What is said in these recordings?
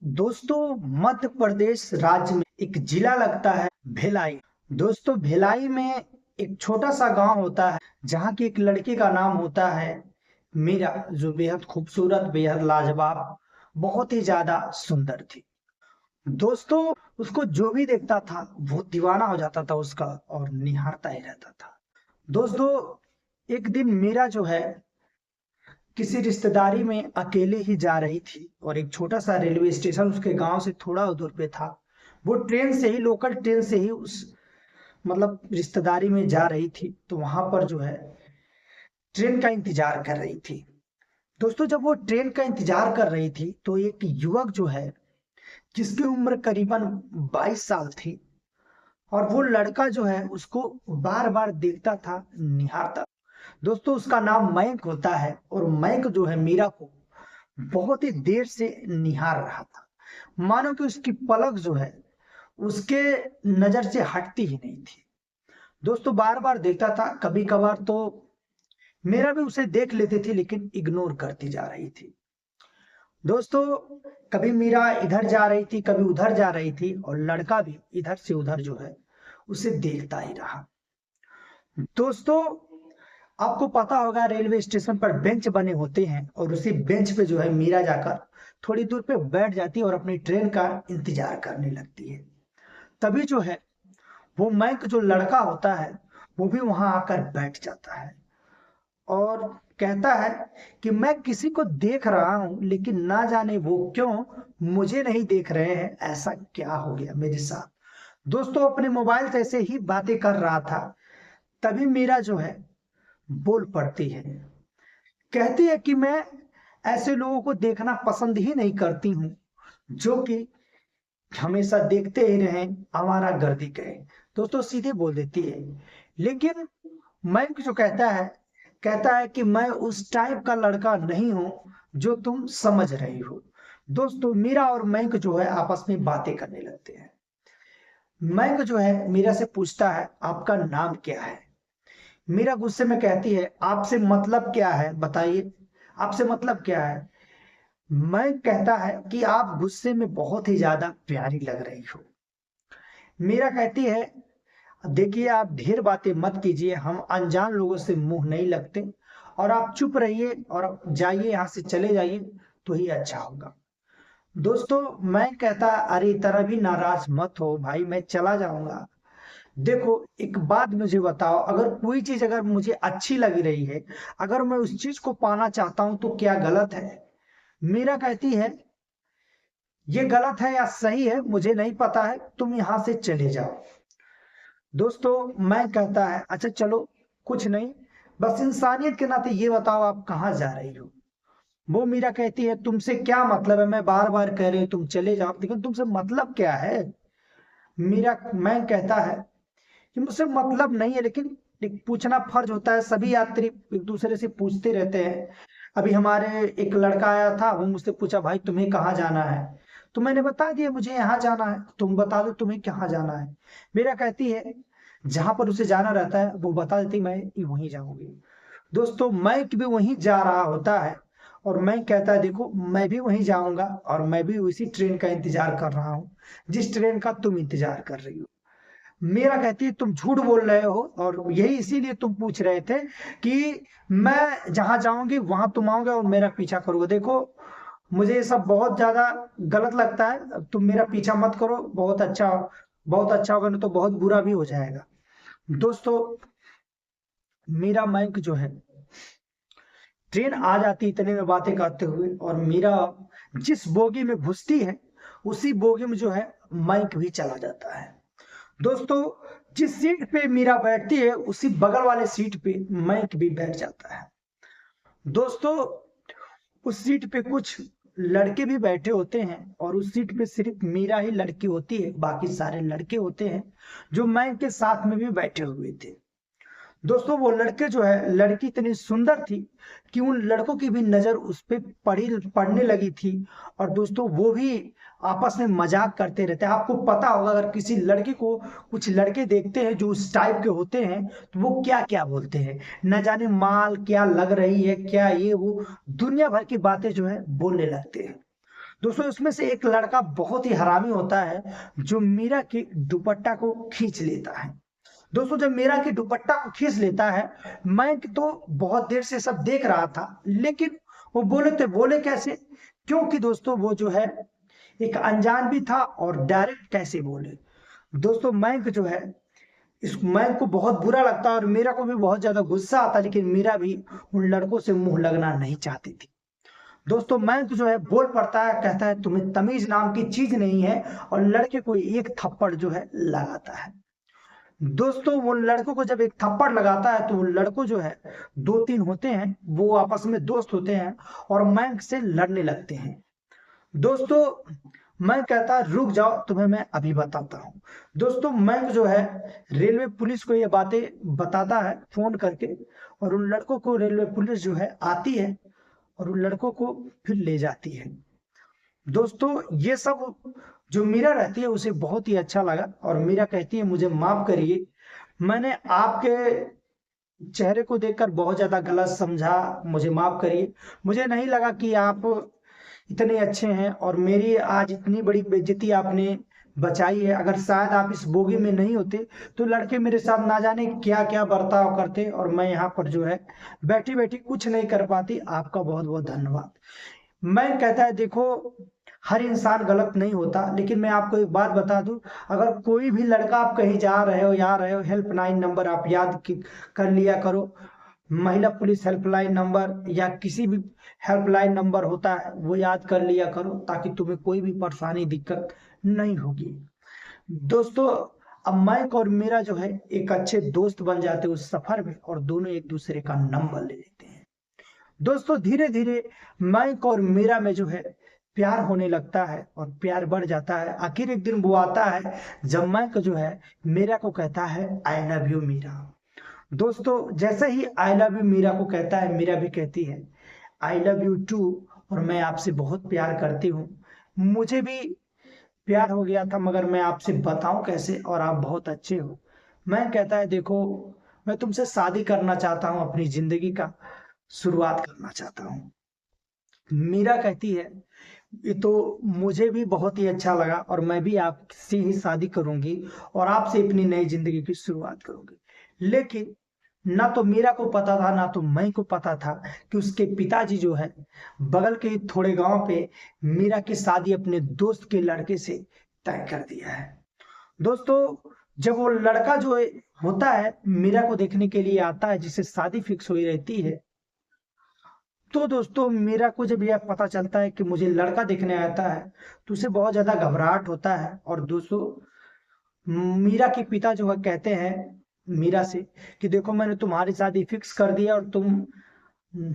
दोस्तों मध्य प्रदेश राज्य में एक जिला लगता है भिलाई। दोस्तों भिलाई में एक छोटा सा गांव होता है जहां की एक लड़की का नाम होता है मीरा, जो बेहद खूबसूरत, बेहद लाजवाब, बहुत ही ज्यादा सुंदर थी। दोस्तों उसको जो भी देखता था वो दीवाना हो जाता था उसका और निहारता ही रहता था। दोस्तों एक दिन मीरा जो है किसी रिश्तेदारी में अकेले ही जा रही थी और एक छोटा सा रेलवे स्टेशन उसके गांव से थोड़ा दूर पे था। वो ट्रेन से ही, लोकल ट्रेन से ही उस रिश्तेदारी में जा रही थी, तो वहां पर जो है ट्रेन का इंतजार कर रही थी। दोस्तों जब वो ट्रेन का इंतजार कर रही थी तो एक युवक जो है जिसकी उम्र करीबन 22 साल थी, और वो लड़का जो है उसको बार बार देखता था, निहारता। दोस्तों उसका नाम मयंक होता है और मयंक जो है मीरा को बहुत ही देर से निहार रहा था। मानो कि उसकी पलक जो है उसके नजर से हटती ही नहीं थी। दोस्तों बार बार देखता था, कभी कभार तो मेरा भी उसे देख लेती थी लेकिन इग्नोर करती जा रही थी। दोस्तों कभी मीरा इधर जा रही थी, कभी उधर जा रही थी, और लड़का भी इधर से उधर जो है उसे देखता ही रहा। दोस्तों आपको पता होगा रेलवे स्टेशन पर बेंच बने होते हैं और उसी बेंच पे जो है मीरा जाकर थोड़ी दूर पे बैठ जाती है और अपनी ट्रेन का इंतजार करने लगती है। तभी जो है वो मैक जो लड़का होता है वो भी वहां आकर बैठ जाता है और कहता है कि मैं किसी को देख रहा हूं लेकिन ना जाने वो क्यों मुझे नहीं देख रहे हैं, ऐसा क्या हो गया मेरे साथ। दोस्तों अपने मोबाइल से ऐसे ही बातें कर रहा था, तभी मीरा जो है बोल पड़ती है। कहती है कि मैं ऐसे लोगों को देखना पसंद ही नहीं करती हूँ जो कि हमेशा देखते ही रहें, आवारा गर्दी करें। दोस्तों सीधे बोल देती है। लेकिन मयंक जो कहता है कि मैं उस टाइप का लड़का नहीं हूं जो तुम समझ रही हो। दोस्तों मीरा और मयंक जो है आपस में बातें करने लगते हैं। मयंक जो है मीरा से पूछता है आपका नाम क्या है। मीरा गुस्से में कहती है आपसे मतलब क्या है, बताइए आपसे मतलब क्या है। मैं कहता है कि आप गुस्से में बहुत ही ज्यादा प्यारी लग रही हो। मीरा कहती है देखिए आप ढेर बातें मत कीजिए, हम अनजान लोगों से मुंह नहीं लगते, और आप चुप रहिए और जाइए, यहाँ से चले जाइए तो ही अच्छा होगा। दोस्तों मैं कहता अरे इतना भी नाराज मत हो भाई, मैं चला जाऊंगा। देखो एक बात मुझे बताओ, अगर कोई चीज अगर मुझे अच्छी लग रही है, अगर मैं उस चीज को पाना चाहता हूं तो क्या गलत है। मीरा कहती है ये गलत है या सही है मुझे नहीं पता है, तुम यहां से चले जाओ। दोस्तों मैं कहता है अच्छा चलो, कुछ नहीं, बस इंसानियत के नाते ये बताओ आप कहाँ जा रही हो। वो मीरा कहती है तुमसे क्या मतलब है, मैं बार बार कह रही हूँ तुम चले जाओ, लेकिन तुमसे मतलब क्या है। मीरा मैं कहता है कि मुझसे मतलब नहीं है, लेकिन एक पूछना फर्ज होता है, सभी यात्री एक दूसरे से पूछते रहते हैं। अभी हमारे एक लड़का आया था, वो मुझसे पूछा भाई तुम्हें कहाँ जाना है, तो मैंने बता दिया मुझे यहाँ जाना है, तुम बता दो तुम्हें कहाँ जाना है। मेरा कहती है जहां पर उसे जाना रहता है वो बता देती मैं वहीं जाऊंगी। दोस्तों मैं भी वहीं जा रहा होता है और मैं कहता है देखो मैं भी वहीं जाऊंगा और मैं भी उसी ट्रेन का इंतजार कर रहा हूँ जिस ट्रेन का तुम इंतजार कर रही हो। मेरा कहती है तुम झूठ बोल रहे हो, और यही इसीलिए तुम पूछ रहे थे कि मैं जहां जाऊंगी वहां तुम आओगे और मेरा पीछा करोगे। देखो मुझे ये सब बहुत ज्यादा गलत लगता है, तुम मेरा पीछा मत करो, बहुत अच्छा होगा, नहीं तो बहुत बुरा भी हो जाएगा। दोस्तों मीरा मयंक जो है ट्रेन आ जाती इतने में बातें करते हुए, और मीरा जिस बोगी में घुसती है उसी बोगी में जो है मयंक भी चला जाता है। दोस्तों जिस सीट पे मीरा बैठती है उसी बगल वाले सीट पे मयंक भी बैठ जाता है। दोस्तों उस सीट पे कुछ लड़के भी बैठे होते हैं और उस सीट पे सिर्फ मीरा ही लड़की होती है, बाकी सारे लड़के होते हैं जो मयंक के साथ में भी बैठे हुए थे। दोस्तों वो लड़के जो है, लड़की इतनी सुंदर थी कि उन लड़कों की भी नजर उस पे पड़ने लगी थी, और दोस्तों वो भी आपस में मजाक करते रहते हैं। आपको पता होगा अगर किसी लड़की को कुछ लड़के देखते हैं जो उस टाइप के होते हैं तो वो क्या क्या बोलते हैं, न जाने माल क्या लग रही है, क्या ये वो दुनिया भर की बातें जो है बोलने लगते हैं। दोस्तों उसमें से एक लड़का बहुत ही हरामी होता है जो मीरा के दुपट्टा को खींच लेता है। दोस्तों जब मीरा के दुपट्टा को खींच लेता है, मैं तो बहुत देर से सब देख रहा था, लेकिन वो बोले कैसे? क्योंकि दोस्तों वो जो है एक अनजान भी था और डायरेक्ट कैसे बोले। दोस्तों मैंक जो है, इस मैंक को बहुत बुरा लगता और मीरा को भी बहुत ज्यादा गुस्सा आता, लेकिन मीरा भी उन लड़कों से मुंह लगना नहीं चाहती थी। दोस्तों मैंक जो है बोल पड़ता है, कहता है तुम्हें तमीज नाम की चीज नहीं है, और लड़के को एक थप्पड़ जो है लगाता है। दोस्तों वो लड़कों को जब एक थप्पड़ लगाता है तो वो लड़कों जो है दो तीन होते हैं, वो आपस में दोस्त होते हैं और मैंक से लड़ने लगते हैं। दोस्तों मैं कहता रुक जाओ, तुम्हें मैं अभी बताता हूँ। दोस्तों मैंक जो है रेलवे पुलिस को ये बातें बताता है फोन करके, और उन लड़कों को रेलवे पुलिस जो है आती है और उन लड़कों को फिर ले जाती है। दोस्तों ये सब जो मीरा रहती है उसे बहुत ही अच्छा लगा, और मीरा कहती है मुझे माफ करिए, मैंने आपके चेहरे को देखकर बहुत ज्यादा गलत समझा, मुझे माफ करिए। मुझे नहीं लगा कि आप इतने अच्छे हैं, और मेरी आज इतनी बड़ी बेइज्जती आपने बचाई है। अगर शायद आप इस बोगी में नहीं होते तो लड़के मेरे साथ ना जाने क्या क्या बर्ताव करते, और मैं यहाँ पर जो है बैठी बैठी कुछ नहीं कर पाती। आपका बहुत बहुत धन्यवाद। मैं कहता है देखो हर इंसान गलत नहीं होता, लेकिन मैं आपको एक बात बता दूं, अगर कोई भी लड़का आप कहीं जा रहे हो या रहे हो, हेल्पलाइन नंबर आप कर लिया करो। महिला पुलिस हेल्पलाइन नंबर या किसी भी हेल्पलाइन नंबर होता है वो याद कर लिया करो, ताकि तुम्हें कोई भी परेशानी दिक्कत नहीं होगी। दोस्तों अब मैक और मीरा जो है एक अच्छे दोस्त बन जाते हैं उस सफर में, और दोनों एक दूसरे का नंबर ले लेते हैं। दोस्तों धीरे धीरे मैक और मीरा में जो है प्यार होने लगता है और प्यार बढ़ जाता है। आखिर एक दिन वो आता है जब मैक जो है मीरा को कहता है आई लव यू मीरा। दोस्तों जैसे ही आई लव यू मीरा को कहता है, मीरा भी कहती है आई लव यू टू, और मैं आपसे बहुत प्यार करती हूँ। मुझे भी प्यार हो गया था, मगर मैं आपसे बताऊं कैसे, और आप बहुत अच्छे हो। मैं कहता है देखो मैं तुमसे शादी करना चाहता हूँ, अपनी जिंदगी का शुरुआत करना चाहता हूँ। मीरा कहती है ये तो मुझे भी बहुत ही अच्छा लगा, और मैं भी आपसे ही शादी करूंगी और आपसे अपनी नई जिंदगी की शुरुआत करूंगी। लेकिन ना तो मीरा को पता था ना तो मैं को पता था कि उसके पिताजी जो है बगल के थोड़े गांव पे मीरा की शादी अपने दोस्त के लड़के से तय कर दिया है। दोस्तों जब वो लड़का जो होता है मीरा को देखने के लिए आता है, जिसे शादी फिक्स हुई रहती है, तो दोस्तों मीरा को जब यह पता चलता है कि मुझे लड़का देखने आता है तो उसे बहुत ज्यादा घबराहट होता है। और दोस्तों मीरा के पिता जो है कहते हैं मीरा से कि देखो मैंने तुम्हारी शादी फिक्स कर दिया, और तुम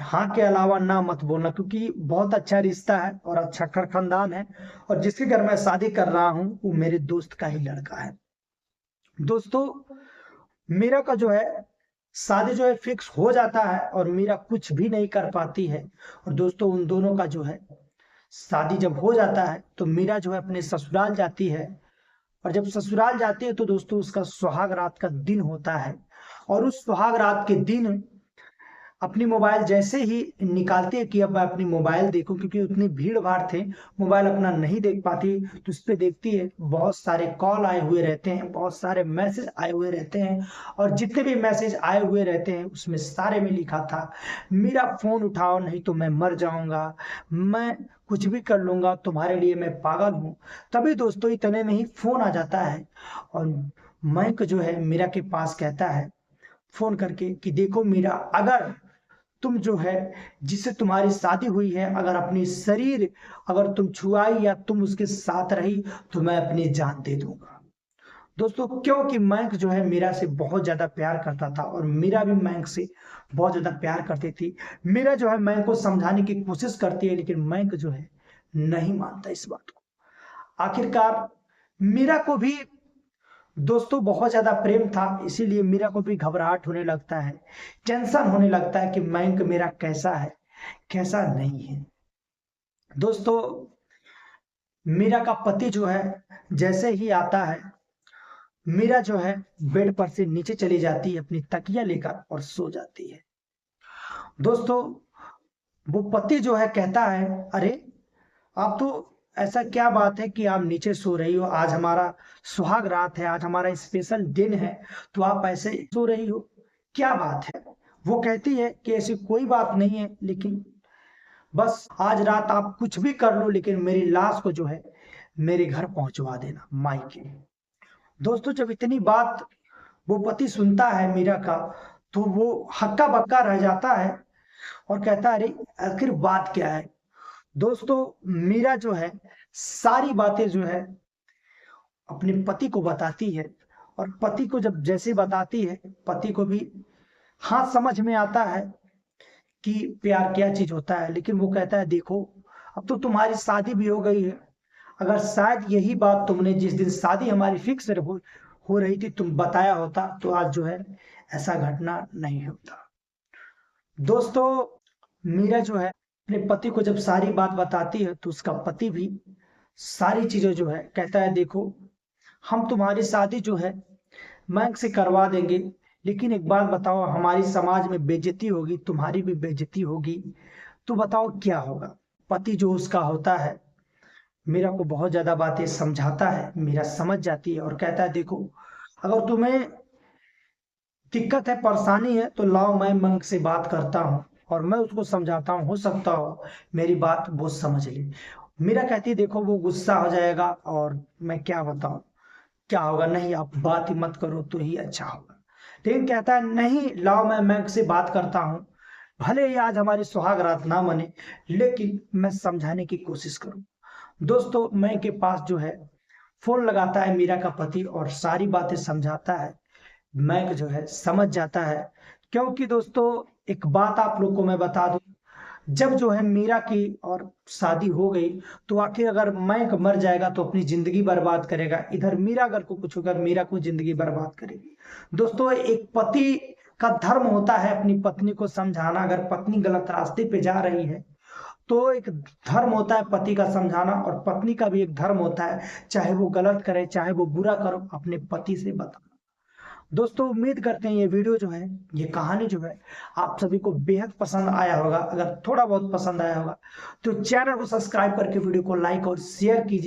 हाँ के अलावा ना मत बोलना, क्योंकि बहुत अच्छा रिश्ता है और अच्छा घर खानदान है, और जिसके घर मैं शादी कर रहा हूँ वो मेरे दोस्त का ही लड़का है। दोस्तों मीरा का जो है शादी जो है फिक्स हो जाता है और मीरा कुछ भी नहीं कर पाती है। और दोस्तों उन दोनों का जो है शादी जब हो जाता है तो मीरा जो है अपने ससुराल जाती है, और जब ससुराल जाती है तो दोस्तों उसका सुहाग रात का दिन होता है। और उस सुहाग रात के दिन अपनी मोबाइल जैसे ही निकालती है कि अब मैं अपनी मोबाइल देखूं, क्योंकि उतनी भीड़ भाड़ थे मोबाइल अपना नहीं देख पाती, तो उस पे देखती है बहुत सारे कॉल आए हुए रहते हैं, बहुत सारे मैसेज आए हुए रहते हैं, और जितने भी मैसेज आए हुए रहते हैं उसमें सारे में लिखा था मेरा फोन उठाओ नहीं तो मैं मर जाऊंगा, मैं कुछ भी कर लूंगा, तुम्हारे लिए मैं पागल हूँ। तभी दोस्तों इतने में ही फोन आ जाता है, और मैक जो है मीरा के पास कहता है फोन करके कि देखो मीरा, अगर तुम जो है जिससे तुम्हारी शादी हुई है अगर अपनी शरीर अगर तुम छुआई या तुम उसके साथ रही तो मैं अपनी जान दे दूंगा। दोस्तों क्योंकि मैंक जो है मीरा से बहुत ज्यादा प्यार करता था और मीरा भी मैंक से बहुत ज्यादा प्यार करती थी। मीरा जो है मैंक को समझाने की कोशिश करती है, लेकिन मैंक जो है नहीं मानता इस बात को। आखिरकार मीरा को भी दोस्तों बहुत ज्यादा प्रेम था, इसीलिए मीरा को भी घबराहट होने लगता है, टेंशन होने लगता है कि मैंक मेरा कैसा है कैसा नहीं है। दोस्तों मीरा का पति जो है जैसे ही आता है, मीरा जो है बेड पर से नीचे चली जाती है अपनी तकिया लेकर और सो जाती है। दोस्तों वो पति जो है कहता है अरे आप तो ऐसा क्या बात है कि आप नीचे सो रही हो? आज हमारा सुहाग रात है, आज हमारा स्पेशल दिन है, तो आप ऐसे सो रही हो, क्या बात है? वो कहती है कि ऐसी कोई बात नहीं है, लेकिन बस आज रात आप कुछ भी कर लो, लेकिन मेरी लाश को जो है मेरे घर पहुंचवा देना मायके। दोस्तों, जब इतनी बात वो पति सुनता है मीरा का, तो वो हक्का बक्का रह जाता है और कहता है, अरे आखिर बात क्या है? दोस्तों, मीरा जो है सारी बातें जो है अपने पति को बताती है, और पति को जब जैसे बताती है, पति को भी हाँ समझ में आता है कि प्यार क्या चीज होता है। लेकिन वो कहता है, देखो अब तो तुम्हारी शादी भी हो गई है, अगर शायद यही बात तुमने जिस दिन शादी हमारी फिक्स हो रही थी तुम बताया होता, तो आज जो है ऐसा घटना नहीं होता। दोस्तों, मीरा जो है अपने पति को जब सारी बात बताती है, तो उसका पति भी सारी चीजें जो है कहता है, देखो हम तुम्हारी शादी जो है बैंक से करवा देंगे, लेकिन एक बात बताओ, हमारी समाज में बेइज्जती होगी, तुम्हारी भी बेइज्जती होगी, तो बताओ क्या होगा? पति जो उसका होता है मीरा को बहुत ज्यादा बातें समझाता है, मीरा समझ जाती है और कहता है, देखो अगर तुम्हें दिक्कत है, परेशानी है, तो लाओ मैं मंक से बात करता हूँ और मैं उसको समझाता हूँ, हो सकता हो मेरी बात वो समझ ले। मीरा कहती है, देखो वो गुस्सा हो जाएगा और मैं क्या बताऊं क्या होगा, नहीं आप बात ही मत करो तो ही अच्छा होगा। लेकिन कहता है, नहीं लाओ मैं मैक से बात करता हूँ, भले ही आज हमारी सुहाग रात ना मने, लेकिन मैं समझाने की कोशिश करूँ। दोस्तों, मैं के पास जो है फोन लगाता है मीरा का पति और सारी बातें समझाता है। मैक जो है समझ जाता है, क्योंकि दोस्तों एक बात आप लोग को मैं बता दूं, जब जो है मीरा की और शादी हो गई, तो आखिर अगर मैक मर जाएगा तो अपनी जिंदगी बर्बाद करेगा, इधर मीरा अगर को कुछ होगा मीरा को जिंदगी बर्बाद करेगी। दोस्तों, एक पति का धर्म होता है अपनी पत्नी को समझाना। अगर पत्नी गलत रास्ते पे जा रही है तो एक धर्म होता है पति का समझाना, और पत्नी का भी एक धर्म होता है, चाहे वो गलत करे चाहे वो बुरा करो, अपने पति से बताना। दोस्तों, उम्मीद करते हैं ये वीडियो जो है, ये कहानी जो है आप सभी को बेहद पसंद आया होगा। अगर थोड़ा बहुत पसंद आया होगा तो चैनल को सब्सक्राइब करके वीडियो को लाइक और शेयर कीजिए।